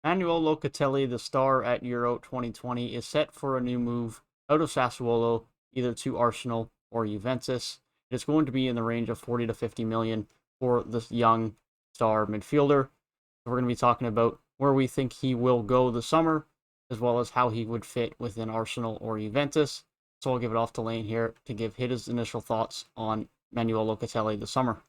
Manuel Locatelli, the star at Euro 2020, is set for a new move out of Sassuolo, either to Arsenal or Juventus. It's going to be in the range of 40 to 50 million for this young star midfielder. We're going to be talking about where we think he will go this summer, as well as how he would fit within Arsenal or Juventus. So I'll give it off to Lane here to give his initial thoughts on Manuel Locatelli this summer.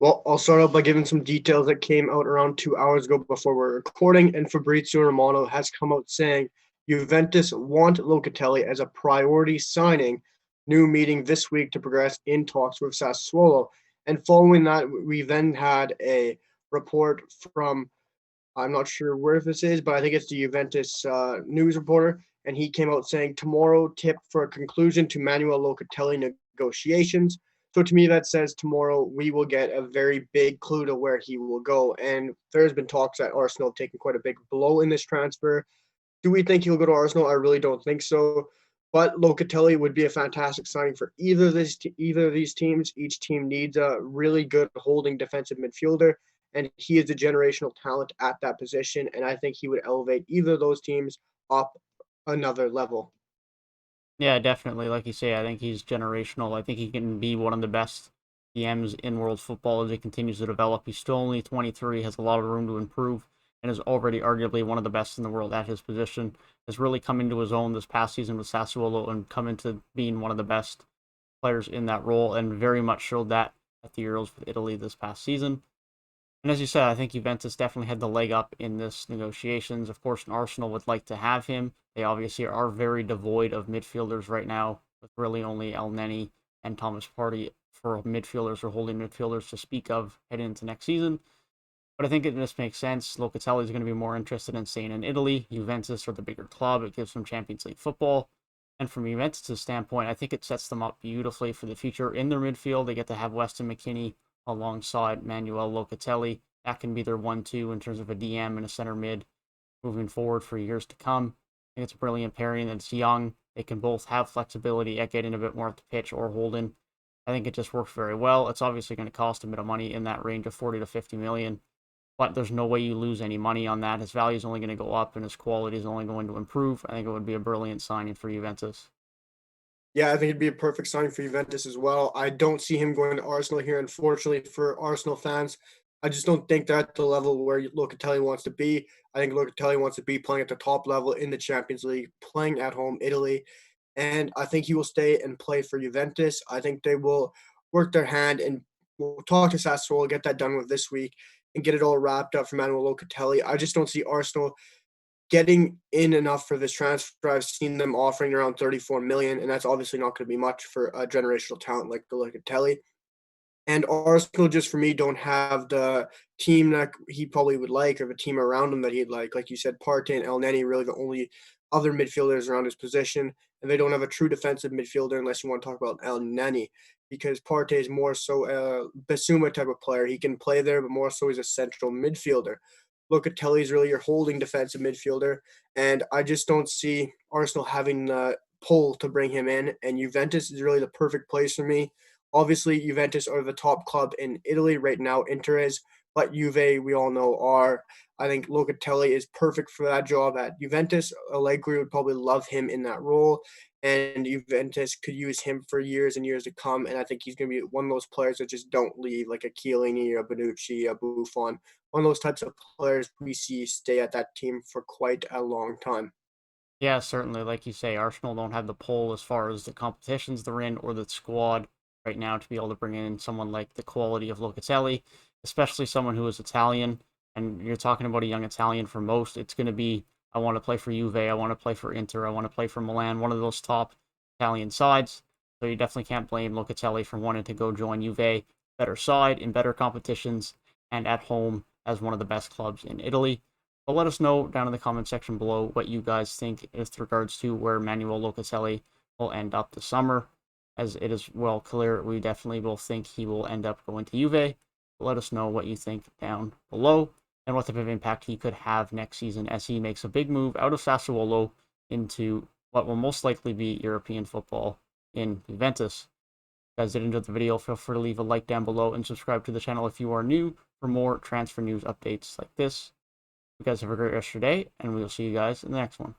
Well, I'll start out by giving some details that came out around 2 hours ago before we're recording, and Fabrizio Romano has come out saying Juventus want Locatelli as a priority signing. New meeting this week to progress in talks with Sassuolo. And following that, we then had a report from, I'm not sure where this is, but I think it's the Juventus news reporter, and he came out saying tomorrow tip for a conclusion to Manuel Locatelli negotiations. So to me, that says tomorrow we will get a very big clue to where he will go. And there's been talks that Arsenal have taken quite a big blow in this transfer. Do we think he'll go to Arsenal? I really don't think so. But Locatelli would be a fantastic signing for either of these teams. Each team needs a really good holding defensive midfielder, and he is a generational talent at that position. And I think he would elevate either of those teams up another level. Yeah, definitely. Like you say, I think he's generational. I think he can be one of the best DMs in world football as he continues to develop. He's still only 23, has a lot of room to improve, and is already arguably one of the best in the world at his position. Has really come into his own this past season with Sassuolo and come into being one of the best players in that role, and very much showed that at the Euros with Italy this past season. And as you said, I think Juventus definitely had the leg up in this negotiations. Of course, Arsenal would like to have him. They obviously are very devoid of midfielders right now, with really only El Neni and Thomas Partey for midfielders or holding midfielders to speak of heading into next season. But I think it just makes sense. Locatelli is going to be more interested in staying in Italy. Juventus are the bigger club. It gives them Champions League football. And from Juventus' standpoint, I think it sets them up beautifully for the future in their midfield. They get to have Weston McKennie alongside Manuel Locatelli. That can be their 1-2 in terms of a DM and a center mid moving forward for years to come. I think it's a brilliant pairing. It's young. They can both have flexibility at getting a bit more at the pitch or holding. I think it just works very well. It's obviously going to cost a bit of money in that range of 40 to 50 million, but there's no way you lose any money on that. His value is only going to go up and his quality is only going to improve. I think it would be a brilliant signing for Juventus. Yeah, I think it'd be a perfect signing for Juventus as well. I don't see him going to Arsenal here, unfortunately, for Arsenal fans. I just don't think they're at the level where Locatelli wants to be. I think Locatelli wants to be playing at the top level in the Champions League, playing at home, Italy. And I think he will stay and play for Juventus. I think they will work their hand and we'll talk to Sassuolo, get that done with this week, and get it all wrapped up for Manuel Locatelli. I just don't see Arsenal getting in enough for this transfer. I've seen them offering around 34 million, and that's obviously not going to be much for a generational talent like Locatelli. And Arsenal, just for me, don't have the team that he probably would like, or the team around him that he'd like. Like you said, Partey and El Neni really the only other midfielders around his position, and they don't have a true defensive midfielder unless you want to talk about El Neni, because Partey is more so a Basuma type of player. He can play there, but more so he's a central midfielder. Locatelli is really your holding defensive midfielder, and I just don't see Arsenal having the pull to bring him in. And Juventus is really the perfect place for me. Obviously, Juventus are the top club in Italy right now. Inter is, but Juve, we all know, are. I think Locatelli is perfect for that job at Juventus. Allegri would probably love him in that role, and Juventus could use him for years and years to come. And I think he's going to be one of those players that just don't leave, like a Chiellini, a Bonucci, a Buffon, one of those types of players we see stay at that team for quite a long time. Yeah, certainly. Like you say, Arsenal don't have the pull as far as the competitions they're in or the squad right now to be able to bring in someone like the quality of Locatelli, especially someone who is Italian. And you're talking about a young Italian for most. It's going to be, I want to play for Juve, I want to play for Inter, I want to play for Milan, one of those top Italian sides. So you definitely can't blame Locatelli for wanting to go join Juve, better side in better competitions and at home as one of the best clubs in Italy. But let us know down in the comment section below what you guys think with regards to where Manuel Locatelli will end up this summer. As it is well clear, we definitely will think he will end up going to Juve. But let us know what you think down below and what type of impact he could have next season as he makes a big move out of Sassuolo into what will most likely be European football in Juventus. If you guys did enjoy the video, feel free to leave a like down below and subscribe to the channel if you are new for more transfer news updates like this. You guys have a great rest of your day, and we will see you guys in the next one.